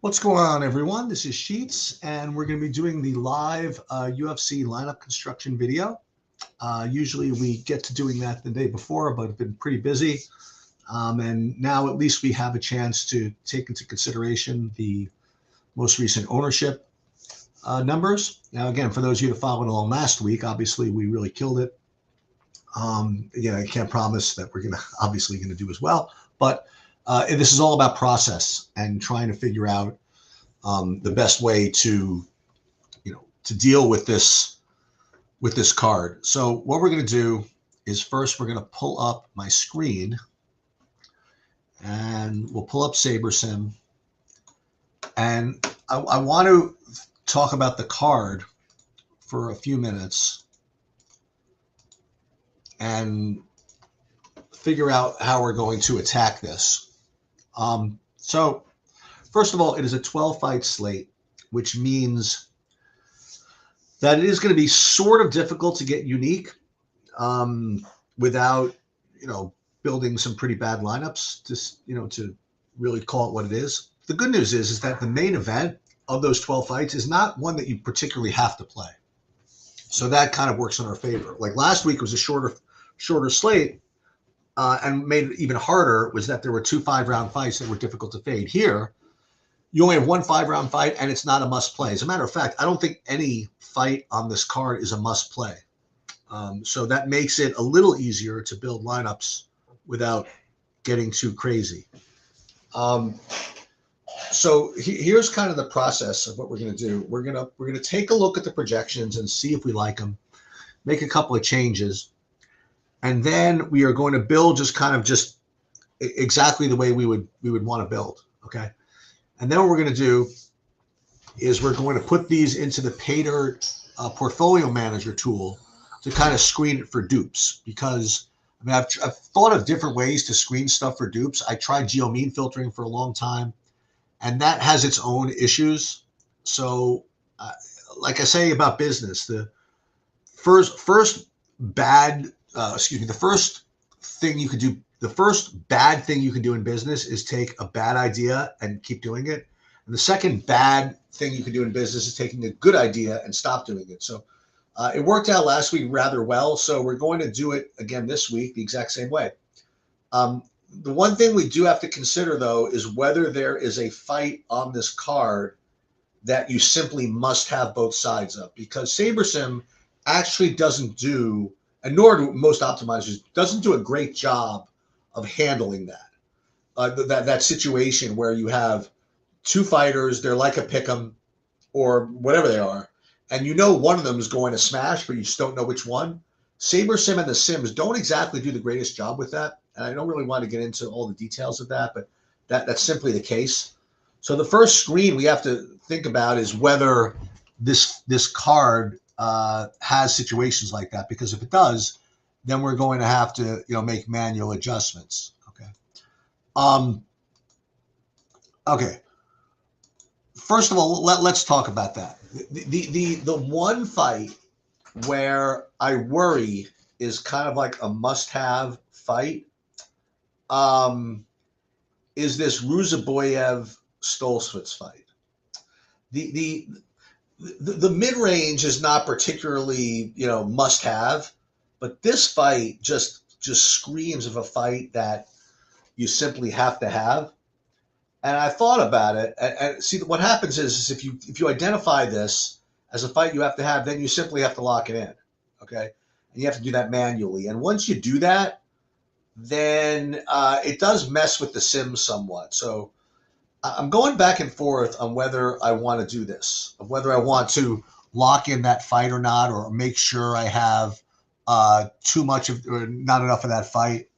What's going on, everyone? This is Sheets, and we're going to be doing the live UFC lineup construction video. Usually we get to doing that the day before, but I've been pretty busy. And now at least we have a chance to take into consideration the most recent ownership numbers. Now, again, for those of you that followed along last week, obviously we really killed it. Again, I can't promise that we're obviously going to do as well, but this is all about process and trying to figure out the best way to deal with this card. So what we're going to do is first we're going to pull up my screen, and we'll pull up SaberSim, and I want to talk about the card for a few minutes and figure out how we're going to attack this. So first of all, it is a 12-fight slate, which means that it is going to be sort of difficult to get unique without, building some pretty bad lineups to really call it what it is. The good news is that the main event of those 12 fights is not one that you particularly have to play. So that kind of works in our favor. Like last week was a shorter slate, and made it even harder was that there were 2 5-round fights that were difficult to fade. Here, you only have 1 5-round fight, and it's not a must play. As a matter of fact, I don't think any fight on this card is a must play. So that makes it a little easier to build lineups without getting too crazy. So here's kind of the process of what we're going to do. We're going to take a look at the projections and see if we like them, make a couple of changes, and then we are going to build just exactly the way we would want to build. Okay. And then what we're going to do is we're going to put these into the Paydirt portfolio manager tool to kind of screen it for dupes, because I've thought of different ways to screen stuff for dupes. I tried geo-mean filtering for a long time, and that has its own issues. So like I say about business, the first bad thing you could do, the first bad thing you can do in business is take a bad idea and keep doing it. And the second bad thing you can do in business is taking a good idea and stop doing it. So it worked out last week rather well. So we're going to do it again this week the exact same way. The one thing we do have to consider, though, is whether there is a fight on this card that you simply must have both sides of, because SaberSim actually doesn't do, and nor do most optimizers, doesn't do a great job of handling that. That situation where you have 2 fighters, they're like a pick'em or whatever they are, and one of them is going to smash, but you just don't know which one. SaberSim and the Sims don't exactly do the greatest job with that, and I don't really want to get into all the details of that, but that's simply the case. So the first screen we have to think about is whether this card has situations like that, because if it does, then we're going to have to make manual adjustments. Okay. Okay. First of all, let's talk about that. The one fight where I worry is kind of like a must-have fight is this Ruzaboyev Stoltzfus fight. The mid-range is not particularly must-have, but this fight just screams of a fight that you simply have to have. And I thought about it, and see, what happens is if you identify this as a fight you have to have, then you simply have to lock it in, okay? And you have to do that manually. And once you do that, then it does mess with the Sims somewhat. So I'm going back and forth on whether I want to do this, of whether I want to lock in that fight or not, or make sure I have too much of or not enough of that fight.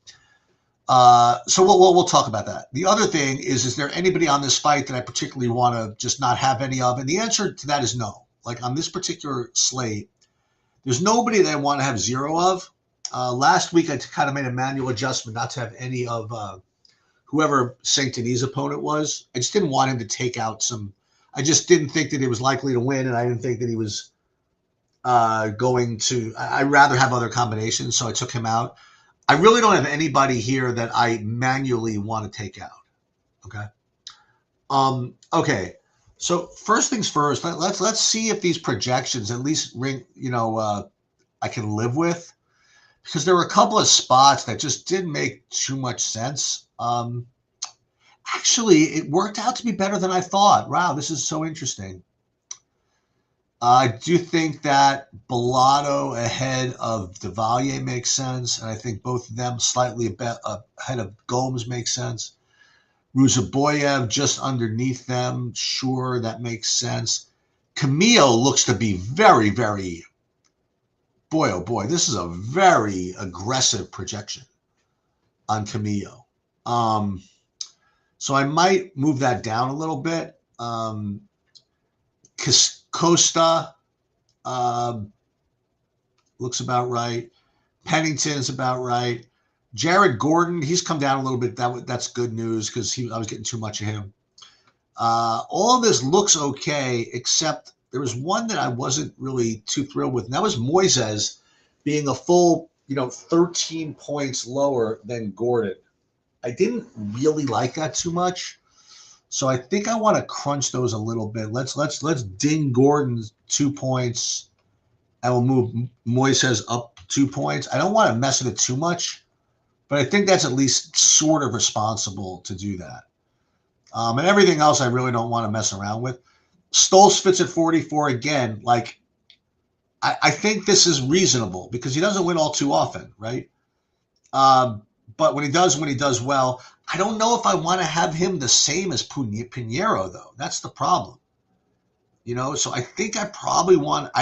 So we'll talk about that. The other thing is there anybody on this fight that I particularly want to just not have any of? And the answer to that is no. Like on this particular slate, there's nobody that I want to have 0 of. Last week, I kind of made a manual adjustment not to have any of whoever Saint-Denis' opponent was. I just didn't want him to take out some. I just didn't think that he was likely to win, and I didn't think that he was going to. I'd rather have other combinations, so I took him out. I really don't have anybody here that I manually want to take out. Okay. Okay. So first things first, let's see if these projections at least ring, I can live with, because there were a couple of spots that just didn't make too much sense. Actually, it worked out to be better than I thought. Wow, this is so interesting. I do think that Bellato ahead of Devalier makes sense, and I think both of them slightly ahead of Gomes makes sense. Ruzaboyev just underneath them, sure, that makes sense. Camille looks to be very, very, boy, oh boy, this is a very aggressive projection on Camille. So I might move that down a little bit. Costa looks about right. Pennington is about right. Jared Gordon, he's come down a little bit. That's good news because I was getting too much of him. All of this looks okay, except there was one that I wasn't really too thrilled with, and that was Moises being a full, 13 points lower than Gordon. I didn't really like that too much, so I think I want to crunch those a little bit. Let's ding Gordon 2 points, and we'll move Moises up 2 points. I don't want to mess with it too much, but I think that's at least sort of responsible to do that. And everything else I really don't want to mess around with. Stolz fits at 44 again. Like, I think this is reasonable because he doesn't win all too often, right? But when he does well, I don't know if I want to have him the same as Pinheiro, though. That's the problem. So I think I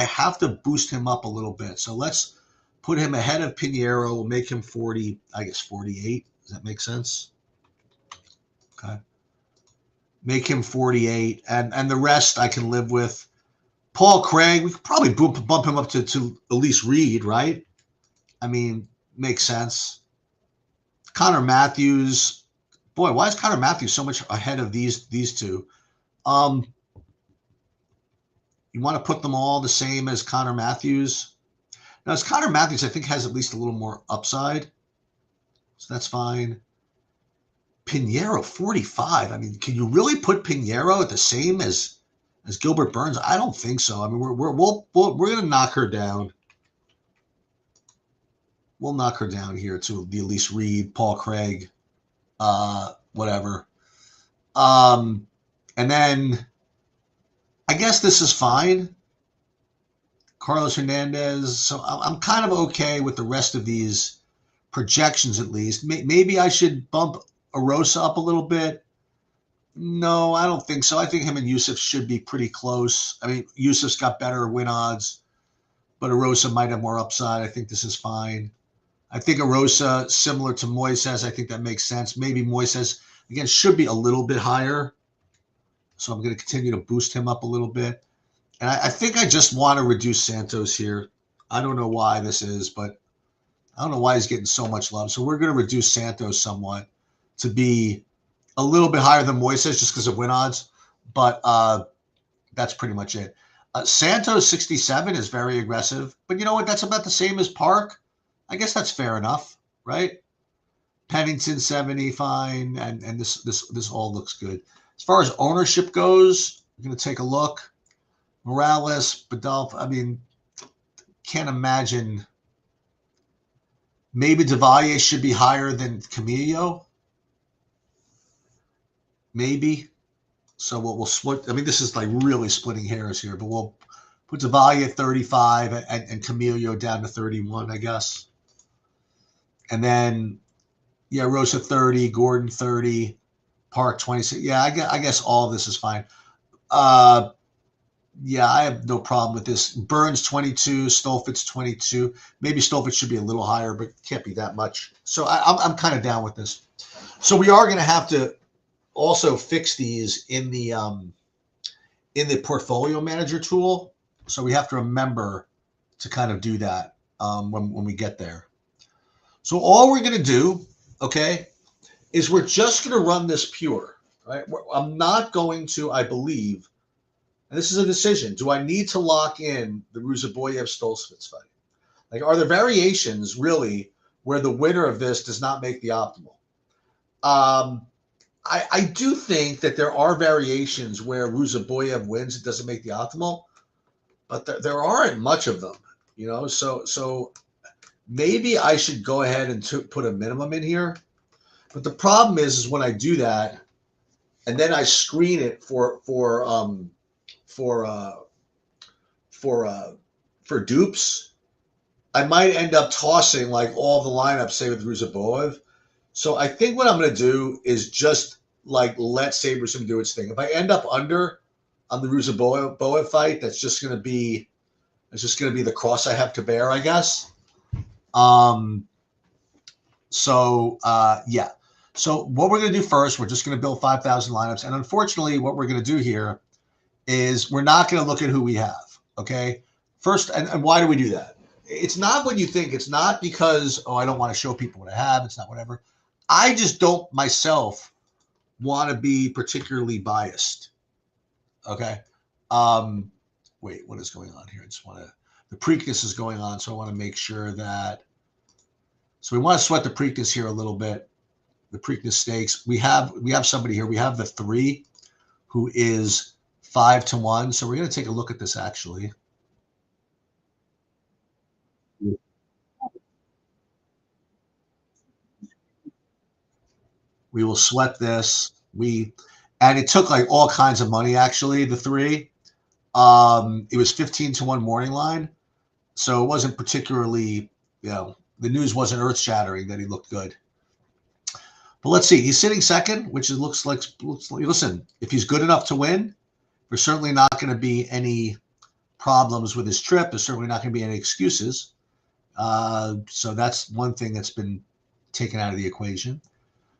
have to boost him up a little bit. So let's put him ahead of Pinheiro. We'll make him 40, I guess 48. Does that make sense? Okay. Make him 48, and the rest I can live with. Paul Craig, we could probably bump him up to Elise Reed, right? I mean, makes sense. Connor Matthews, boy, why is Connor Matthews so much ahead of these two? You want to put them all the same as Connor Matthews? Now, as Connor Matthews, I think, has at least a little more upside, so that's fine. Pinheiro 45. I mean, can you really put Pinheiro at the same as Gilbert Burns? I don't think so. I mean, we're going to knock her down. We'll knock her down here to the Elise Reed, Paul Craig, whatever. And then I guess this is fine. Carlos Hernandez. So I'm kind of okay with the rest of these projections, at least. Maybe I should bump Arosa up a little bit. No, I don't think so. I think him and Yusuf should be pretty close. I mean, Yusuf's got better win odds, but Arosa might have more upside. I think this is fine. I think Arosa, similar to Moises, I think that makes sense. Maybe Moises, again, should be a little bit higher. So I'm going to continue to boost him up a little bit. And I think I just want to reduce Santos here. I don't know why this is, but I don't know why he's getting so much love. So we're going to reduce Santos somewhat to be a little bit higher than Moises just because of win odds. But that's pretty much it. Santos 67 is very aggressive. But you know what? That's about the same as Park. I guess that's fair enough, right? Pennington 70, fine. And this all looks good. As far as ownership goes, I'm going to take a look. Morales, Badalf, I mean, can't imagine. Maybe Devalier should be higher than Camillo. Maybe. So we'll split. I mean, this is like really splitting hairs here, but we'll put Devalier at 35 and Camillo down to 31, I guess. And then, yeah, Rosa 30, Gordon 30, Park 26. Yeah, I guess all of this is fine. Yeah, I have no problem with this. Burns 22, Stolfitz 22. Maybe Stolfitz should be a little higher, but can't be that much. So I'm kind of down with this. So we are going to have to also fix these in the portfolio manager tool. So we have to remember to kind of do that when we get there. So all we're going to do, okay, is we're just going to run this pure. Right? I'm not going to, I believe. And this is a decision. Do I need to lock in the Ruzaboyev-Stolfitz fight? Like, are there variations, really, where the winner of this does not make the optimal? I do think that there are variations where Ruzaboyev wins. It doesn't make the optimal, but there aren't much of them, you know. So maybe I should go ahead and put a minimum in here. But the problem is when I do that, and then I screen it for for uh, for dupes, I might end up tossing like all the lineups, say with Ruzaboyev. So I think what I'm going to do is just like let Sabersim do its thing. If I end up under on the Ruzaboyev fight, that's just going to be the cross I have to bear, I guess. Yeah. So what we're going to do first, we're just going to build 5,000 lineups, and unfortunately, what we're going to do here is we're not going to look at who we have. Okay. First, and why do we do that? It's not what you think. It's not because, oh, I don't want to show people what I have. It's not whatever. I just don't myself want to be particularly biased. Okay. Wait, what is going on here? I just want to, the Preakness is going on. So I want to make sure that, so we want to sweat the Preakness here a little bit. The Preakness stakes. We have somebody here. We have the 3 who is 5-1. So we're going to take a look at this actually. We will sweat this. And it took like all kinds of money actually, the 3. It was 15-1 morning line. So it wasn't particularly, the news wasn't earth shattering that he looked good. But let's see. He's sitting second, which looks like, listen, if he's good enough to win, there's certainly not going to be any problems with his trip. There's certainly not going to be any excuses. So that's one thing that's been taken out of the equation.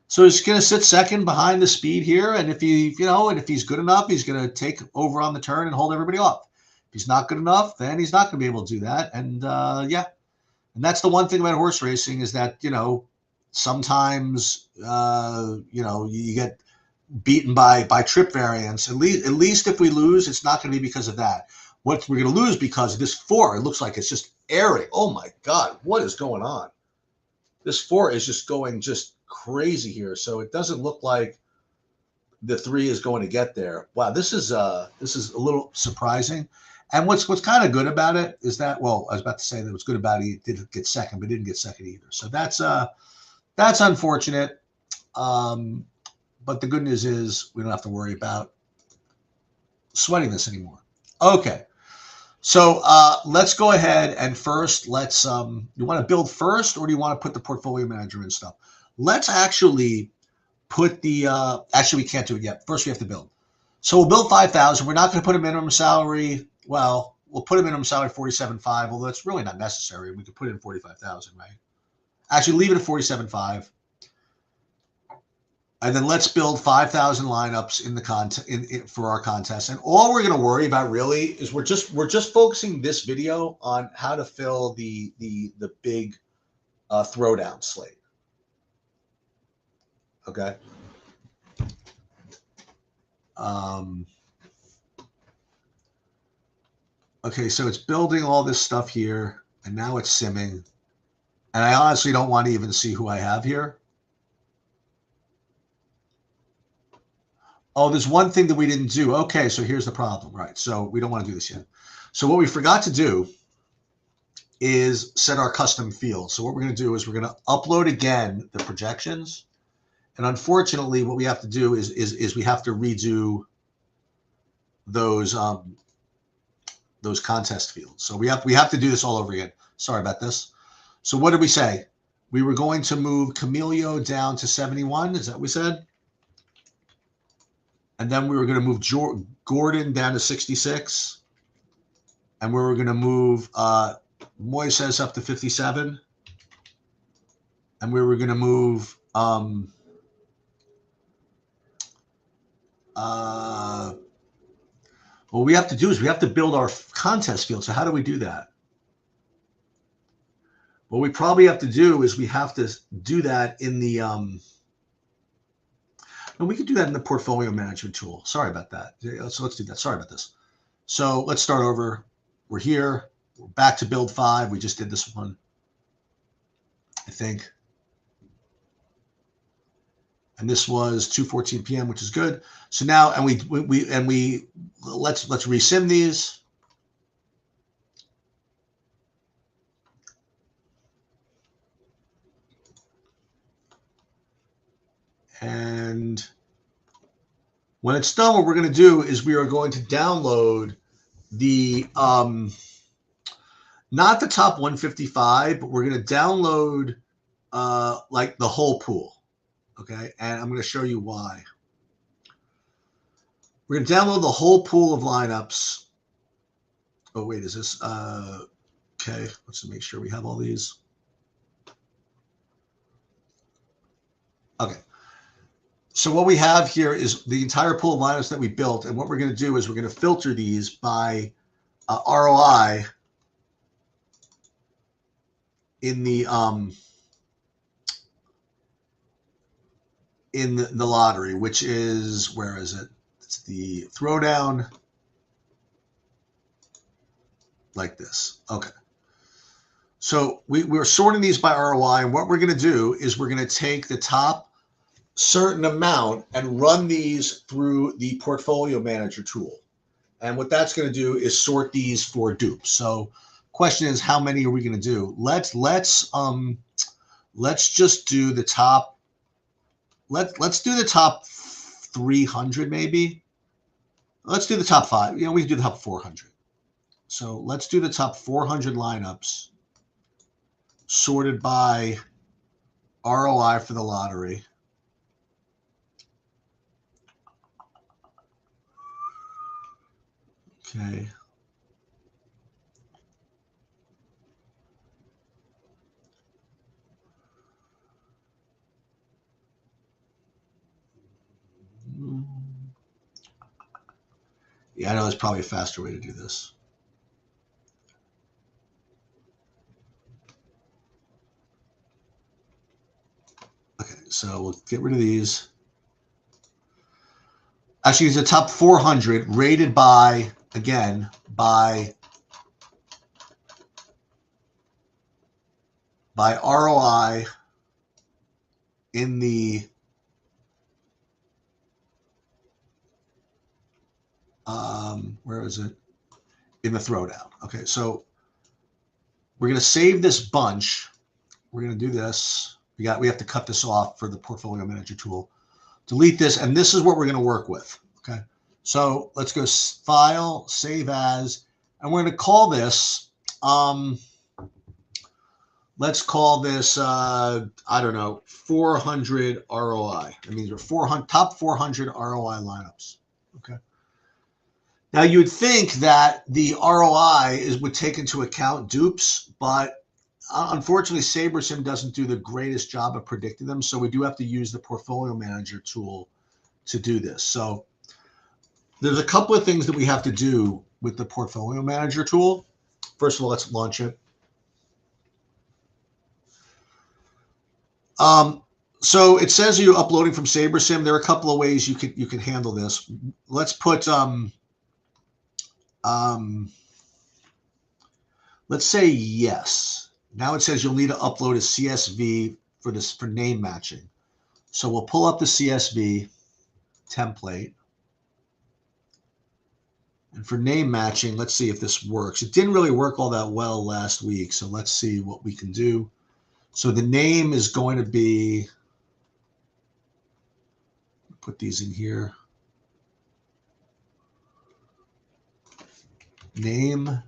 So he's going to sit second behind the speed here. And if if he's good enough, he's going to take over on the turn and hold everybody off. If he's not good enough, then he's not going to be able to do that. And yeah. And that's the one thing about horse racing is that, sometimes, you get beaten by trip variance. At least if we lose, it's not going to be because of that. What we're going to lose because of this 4, it looks like it's just airing. Oh my God, what is going on? This 4 is just going just crazy here. So it doesn't look like the 3 is going to get there. Wow, this is a little surprising. And what's kind of good about it is that, well, I was about to say that what's good about it, he didn't get second, but didn't get second either. So that's unfortunate. But the good news is we don't have to worry about sweating this anymore. Okay. So let's go ahead and first let's you want to build first, or do you want to put the portfolio manager in stuff? Let's actually put the actually we can't do it yet. First we have to build. So we'll build 5,000. We're not going to put a minimum salary. Well, we'll put a minimum salary 47.5, although it's really not necessary. We could put it in 45,000, right? Actually, leave it at 47.5. And then let's build 5,000 lineups in the for our contest. And all we're going to worry about really is we're just focusing this video on how to fill the big throwdown slate. Okay. Okay, so it's building all this stuff here, and now it's simming. And I honestly don't want to even see who I have here. Oh, there's one thing that we didn't do. Okay, so here's the problem, right? So we don't want to do this yet. So what we forgot to do is set our custom field. So what we're going to do is we're going to upload again the projections. And unfortunately, what we have to do is we have to redo those contest fields. So we have to do this all over again. Sorry about this. So what did we say? We were going to move Camilio down to 71. Is that what we said? And then we were going to move Gordon down to 66. And we were going to move Moises up to 57. And we were going to move what we have to do is we have to build our contest field. So how do we do that? What we probably have to do is we have to do that in the and we could do that in the portfolio management tool. Sorry about that. So let's do that. Sorry about this. So let's start over. We're here. We're back to build 5. We just did this one, I think. And this was 2:14 p.m., which is good. So now, and let's resim these. And when it's done, what we're going to do is we are going to download the not the top 155, but we're going to download like the whole pool. Okay, and I'm going to show you why. We're going to download the whole pool of lineups. Oh, wait, is this okay? Let's make sure we have all these. Okay. So what we have here is the entire pool of lineups that we built, and what we're going to do is we're going to filter these by ROI in the lottery, which is, where is it? It's the throwdown, like this. Okay. So we're sorting these by ROI, and what we're going to do is we're going to take the top certain amount and run these through the portfolio manager tool. And what that's going to do is sort these for dupes. So question is, how many are we going to do? Let's just do the top. Let's do the top 300 maybe. Let's do the top 5. We can do the top 400. So let's do the top 400 lineups sorted by ROI for the lottery. Okay. Yeah, I know there's probably a faster way to do this. Okay, so we'll get rid of these. Actually, it's the top 400 rated by, again, by ROI in the where is it? In the throwdown. Okay, so we're going to save this bunch. We're going to do this. We have to cut this off for the portfolio manager tool. Delete this, and this is what we're going to work with. Okay, so let's go File, Save As, and we're going to call this. Let's call this I don't know, 400 ROI. That means we're top 400 ROI lineups. Okay. Now you would think that the ROI would take into account dupes, but unfortunately SaberSim doesn't do the greatest job of predicting them, so we do have to use the portfolio manager tool to do this. So there's a couple of things that we have to do with the portfolio manager tool. First of all, let's launch it. So it says you're uploading from SaberSim. There are a couple of ways you can handle this. Let's put let's say yes. Now it says you'll need to upload a CSV for name matching. So we'll pull up the CSV template. And for name matching, let's see if this works. It didn't really work all that well last week, so let's see what we can do. So the name is going to be, put these in here. Name.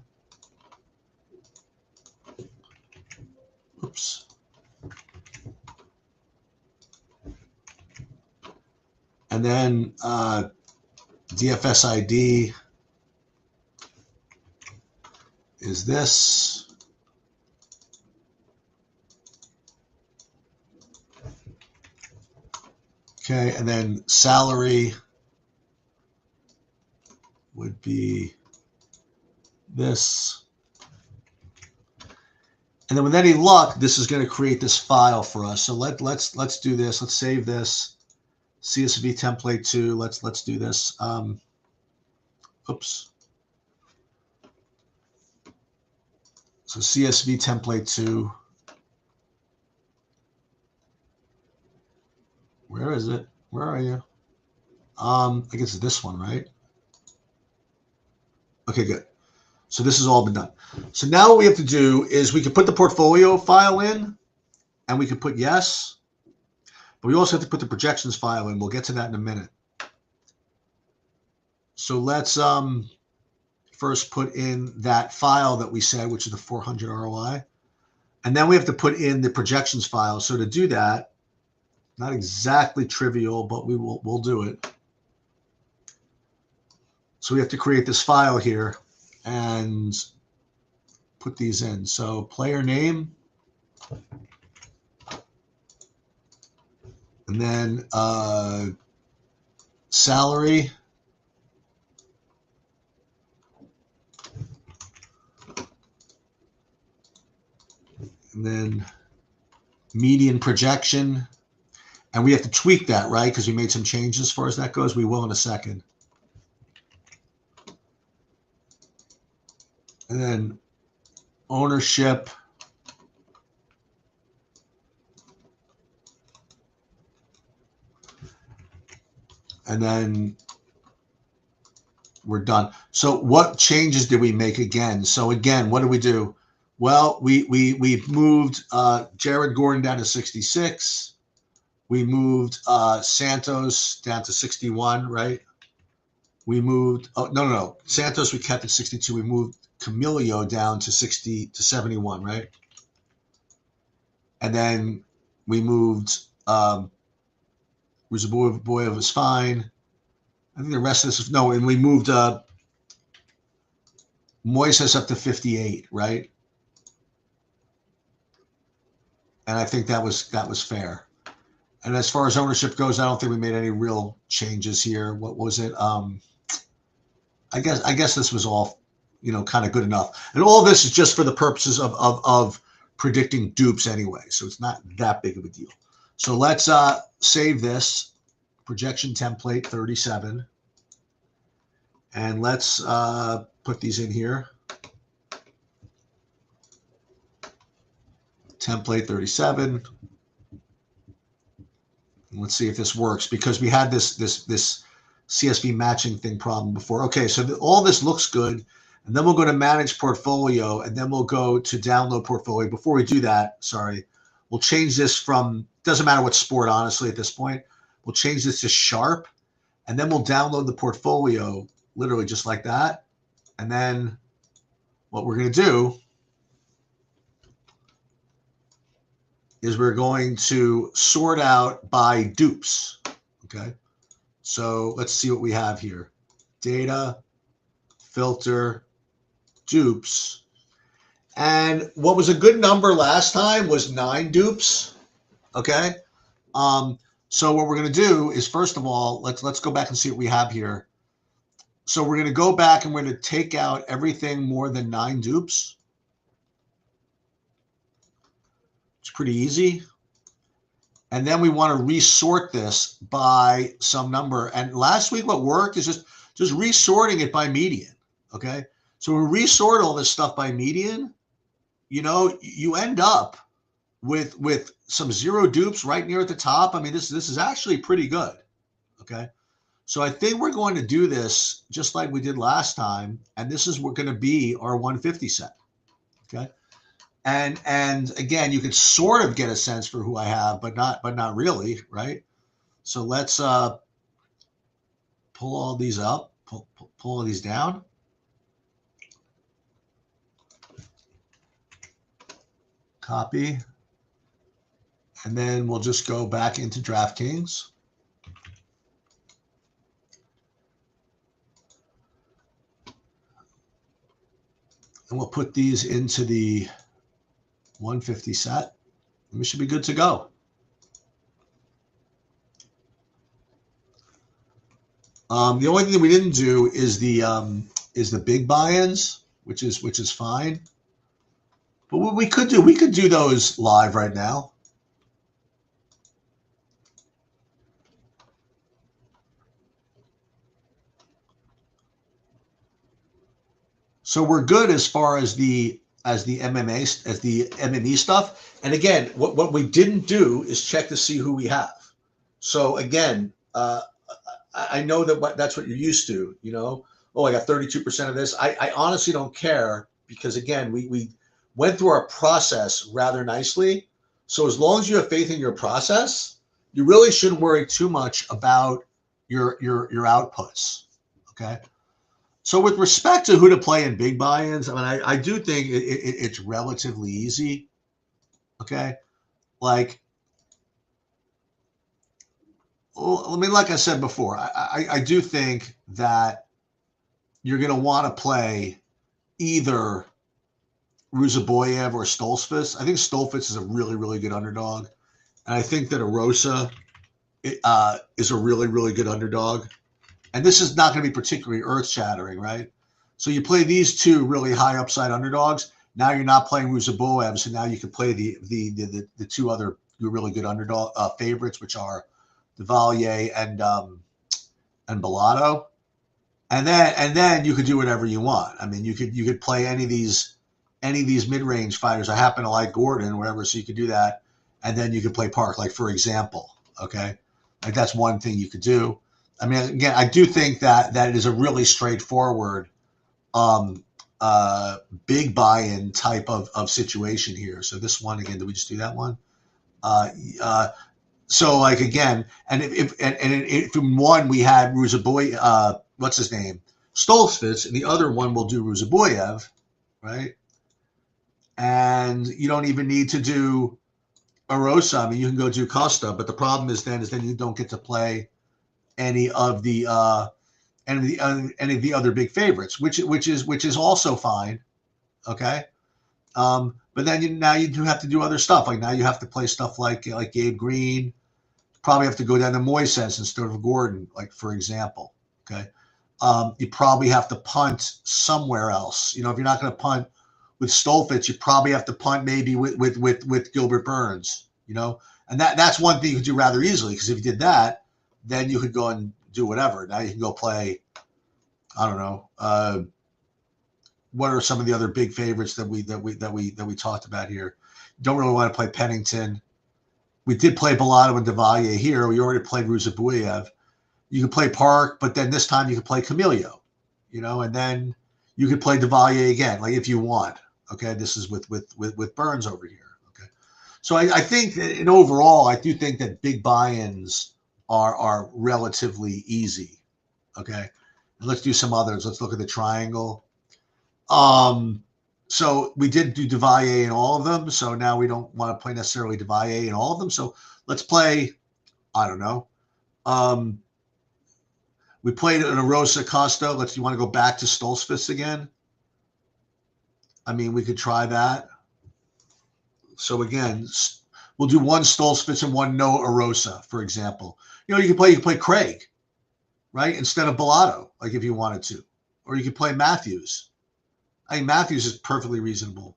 Oops. And then DFS ID is this. Okay, and then salary would be this. And then with any luck, this is going to create this file for us. So let's do this. Let's save this. CSV template 2. Let's do this. Oops. So CSV template 2. Where is it? Where are you? I guess it's this one, right? Okay, good. So this has all been done. So now what we have to do is we can put the portfolio file in, and we can put yes, but we also have to put the projections file in. We'll get to that in a minute. So let's first put in that file that we said, which is the 400 ROI. And then we have to put in the projections file. So to do that, not exactly trivial, but we'll do it. So we have to create this file here and put these in. So player name, and then salary, and then median projection. And we have to tweak that, right? Because we made some changes as far as that goes. We will in a second. And then ownership. And then we're done. So what changes did we make again? So again, what did we do? Well, we moved Jared Gordon down to 66. We moved Santos down to 61, right? We moved, oh, no. Santos we kept at 62. We moved Camilio down to 71, right? And then we moved Boy was fine. I think the rest of this is, no, and we moved Moises up to 58, right? And I think that was fair. And as far as ownership goes, I don't think we made any real changes here. What was it? I guess this was all, kind of good enough. And all this is just for the purposes of predicting dupes anyway. So it's not that big of a deal. So let's save this projection template 37. And let's put these in here. Template 37. Let's see if this works, because we had this CSV matching thing problem before. Okay, so all this looks good. And then we'll go to manage portfolio, and then we'll go to download portfolio. Before we do that, we'll change this from, doesn't matter what sport, honestly, at this point. We'll change this to sharp, and then we'll download the portfolio literally just like that. And then what we're going to do is we're going to sort out by dupes, okay? So let's see what we have here. Data, filter, dupes. And what was a good number last time was 9 dupes, okay? So what we're going to do is, first of all, let's go back and see what we have here. So we're going to go back and we're going to take out everything more than 9 dupes. It's pretty easy. And then we want to resort this by some number. And last week what worked is just resorting it by median, okay? So when we resort all this stuff by median, you end up with some 0 dupes right near at the top. I mean, this is actually pretty good, okay? So I think we're going to do this just like we did last time, and this is going to be our 150 set, okay? And again, you can sort of get a sense for who I have, but not really, right? So let's pull all these up, pull all these down. Copy. And then we'll just go back into DraftKings. And we'll put these into the 150 set, and we should be good to go. The only thing we didn't do is the big buy-ins, which is fine. But what we could do those live right now. So we're good as far as the MME stuff. And again, what we didn't do is check to see who we have. So again, I know that that's what you're used to, you know. Oh, I got 32% of this. I honestly don't care because again, we went through our process rather nicely. So as long as you have faith in your process, you really shouldn't worry too much about your outputs. Okay. So with respect to who to play in big buy-ins, I mean, I do think it's relatively easy. Okay. Like, I mean, like I said before, I do think that you're going to want to play either Ruzaboyev or Stoltzfus. I think Stoltzfus is a really, really good underdog. And I think that Arosa is a really, really good underdog. And this is not going to be particularly earth-shattering, right? So you play these two really high upside underdogs. Now you're not playing Ruzaboyev, so now you can play the two other really good underdog favorites, which are Devalier and Bellato. And then you could do whatever you want. I mean, you could play any of these mid-range fighters. I happen to like Gordon or whatever, so you could do that. And then you could play Park, like for example. Okay, like that's one thing you could do. I mean, again, I do think that it is a really straightforward, big buy-in type of situation here. So this one again, did we just do that one? So like again, and if in one we had Ruzaboy, what's his name, Stoltzfus, and the other one will do Ruzaboyev, right? And you don't even need to do Arosa. I mean, you can go do Costa, but the problem is then you don't get to play any of the any of the other big favorites, which is also fine, okay. But then now you do have to do other stuff. Like now you have to play stuff like Gabe Green. Probably have to go down to Moises instead of Gordon, like for example. Okay. You probably have to punt somewhere else. You know, if you're not going to punt with Stoltzfus, you probably have to punt maybe with Gilbert Burns. You know, and that's one thing you could do rather easily because if you did that, then you could go and do whatever. Now you can go play. I don't know. What are some of the other big favorites that we talked about here? Don't really want to play Pennington. We did play Bellato and Devalier here. We already played Ruzaboyev. You could play Park, but then this time you could play Camilio, you know, and then you could play Devalier again, like if you want. Okay, this is with Burns over here. Okay, so I think that in overall, I do think that big buy-ins are relatively easy. Okay, and let's do some others. Let's look at the triangle. So we did do Devalier in all of them. So now we don't want to play necessarily Devalier in all of them. So let's play, I don't know. We played an Arosa Costa. You want to go back to Stoltzfus again? I mean, we could try that. So again, we'll do one Stoltzfus and one no Arosa, for example. You know, you can play Craig, right? Instead of Bellato, like if you wanted to. Or you could play Matthews. I mean, Matthews is perfectly reasonable.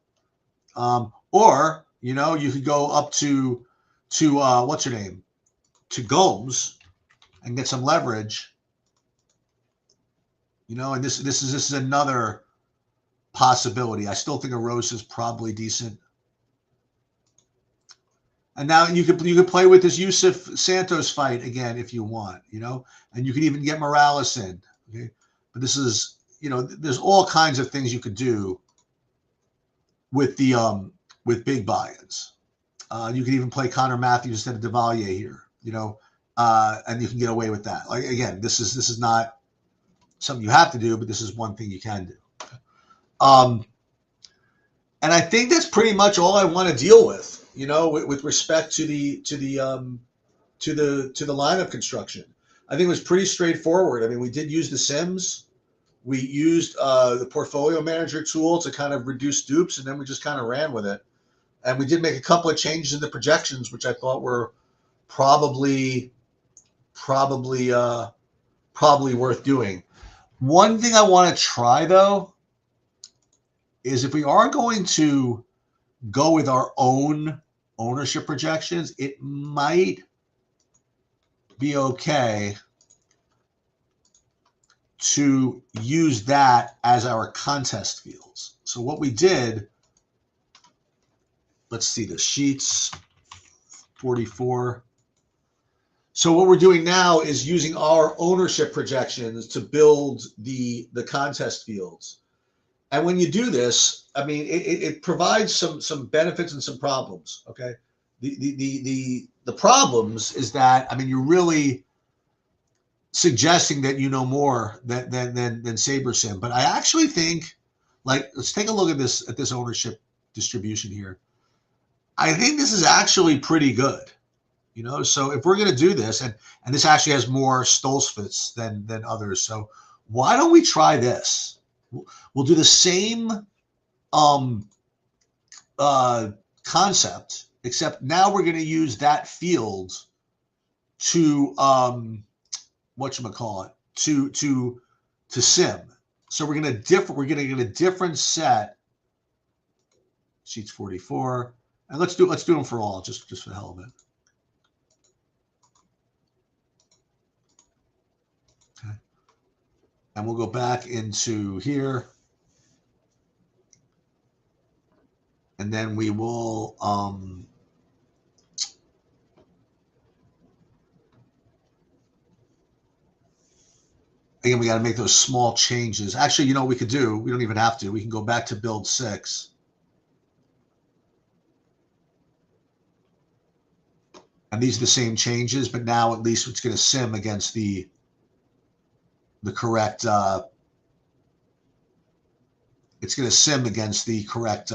Or, you know, you could go up to what's her name? To Gomes and get some leverage. You know, and this is another possibility. I still think Arosa is probably decent. And now you could play with this Yusuf Santos fight again if you want, you know, and you could even get Morales in. Okay, but this is, you know, there's all kinds of things you could do with the with big buy-ins. You could even play Connor Matthews instead of Devalier here, you know, and you can get away with that. Like again, this is not something you have to do, but this is one thing you can do. And I think that's pretty much all I want to deal with, you know, with respect to the lineup construction. I think it was pretty straightforward. I mean, we did use the Sims. We used the portfolio manager tool to kind of reduce dupes, and then we just kind of ran with it. And we did make a couple of changes in the projections, which I thought were probably worth doing. One thing I want to try, though, is if we are going to go with our own ownership projections, it might be okay to use that as our contest fields. So what we did, let's see the sheets, 44. So what we're doing now is using our ownership projections to build the contest fields. And when you do this, I mean, it provides some benefits and some problems. Okay, the problems is that, I mean, you're really suggesting that you know more than SaberSim. But I actually think, like, let's take a look at this ownership distribution here. I think this is actually pretty good. You know, so if we're going to do this, and this actually has more Stolzfits than others, so why don't we try this? We'll do the same concept, except now we're going to use that field to whatchamacallit, to sim. So we're going to get a different set. Sheets 44, and let's do them for all, just for the hell of it. Okay. And we'll go back into here. And then we will again, we got to make those small changes. Actually, you know what we could do? We don't even have to. We can go back to build 6. And these are the same changes, but now at least it's going to sim against the correct it's going to sim against the correct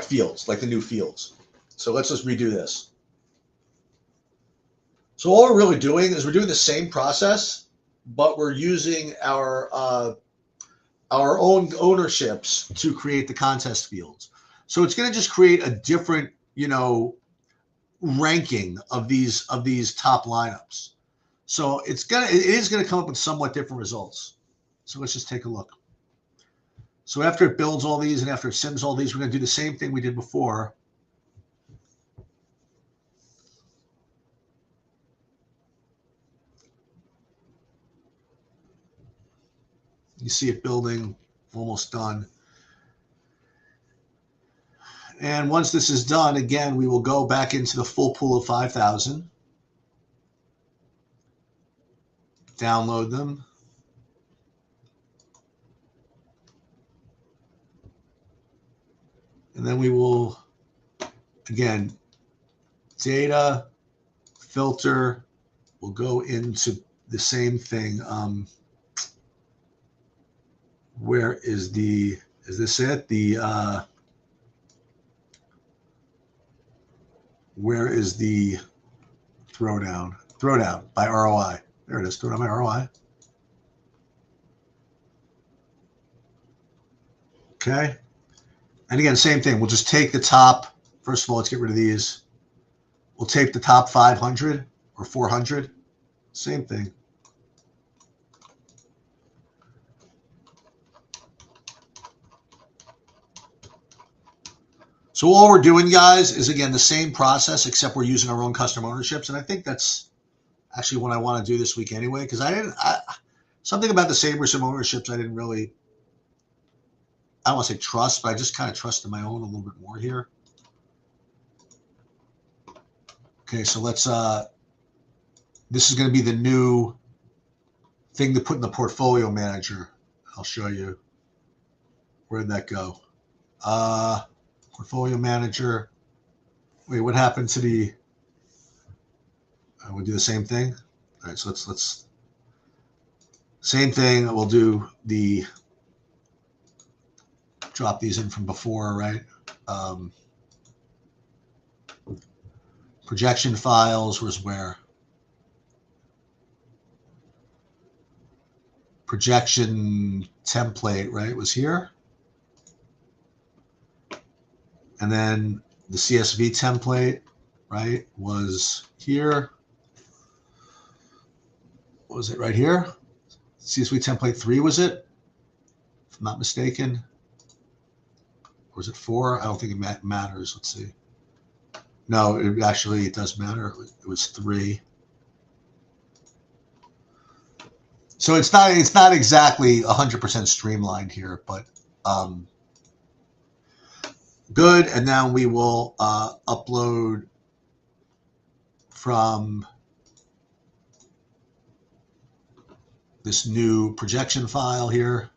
fields, like the new fields. So let's just redo this. So all we're really doing is we're doing the same process, but we're using our own ownerships to create the contest fields. So it's going to just create a different, you know, ranking of these top lineups. So it is going to come up with somewhat different results. So let's just take a look. So after it builds all these and after it sims all these, we're going to do the same thing we did before. You see it building, almost done. And once this is done, again, we will go back into the full pool of 5,000. Download them. And then we will, again, data, filter, we'll go into the same thing. Where is this it? Where is the throwdown? Throwdown by ROI. There it is, throwdown by ROI. Okay. And again, same thing. We'll just take the top. First of all, let's get rid of these. We'll take the top 500 or 400. Same thing. So all we're doing, guys, is, again, the same process, except we're using our own custom ownerships. And I think that's actually what I want to do this week anyway, because something about the SaberSim ownerships I didn't really, I don't want to say trust, but I just kind of trusted my own a little bit more here. Okay, so let's, this is going to be the new thing to put in the portfolio manager. I'll show you. Where'd that go? Portfolio manager. Wait, what happened to the, we'll do the same thing. All right, so let's, same thing. We'll do the, drop these in from before, right? Projection files was where? Projection template, right, was here. And then the CSV template, right, was here. What was it right here? CSV template 3 was it? If I'm not mistaken. Or was it 4? I don't think it matters. Let's see. No, it does matter. It was 3. So it's not exactly 100% streamlined here, but good. And now we will upload from this new projection file here.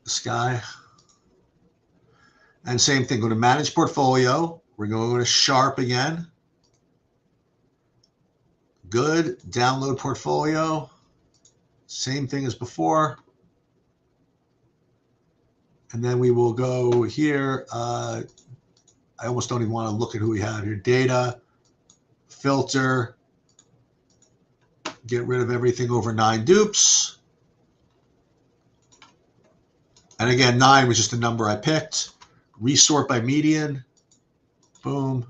This guy. And same thing, go to manage portfolio. We're going to go to Sharp again. Good, download portfolio. Same thing as before. And then we will go here. I almost don't even want to look at who we have here. Data, filter, get rid of everything over 9 dupes. And again, 9 was just the number I picked. Resort by median. Boom.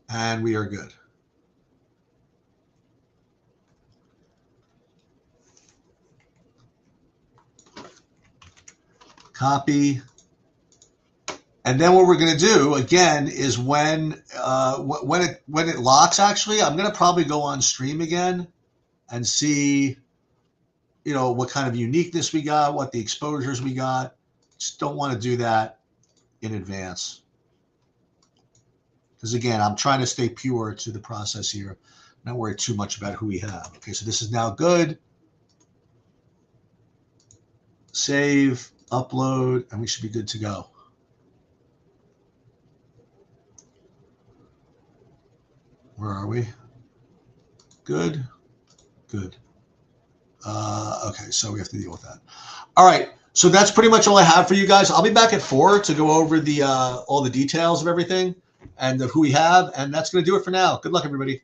And we are good. Copy. And then what we're going to do again is when it locks, actually, I'm going to probably go on stream again and see, you know, what kind of uniqueness we got, what the exposures we got. Just don't want to do that in advance. Because again, I'm trying to stay pure to the process here. Not worry too much about who we have. Okay, so this is now good. Save, upload, and we should be good to go. Where are we? Good. Good. Okay, so we have to deal with that. All right, so that's pretty much all I have for you guys. I'll be back at 4 to go over the all the details of everything and of who we have, and that's going to do it for now. Good luck, everybody.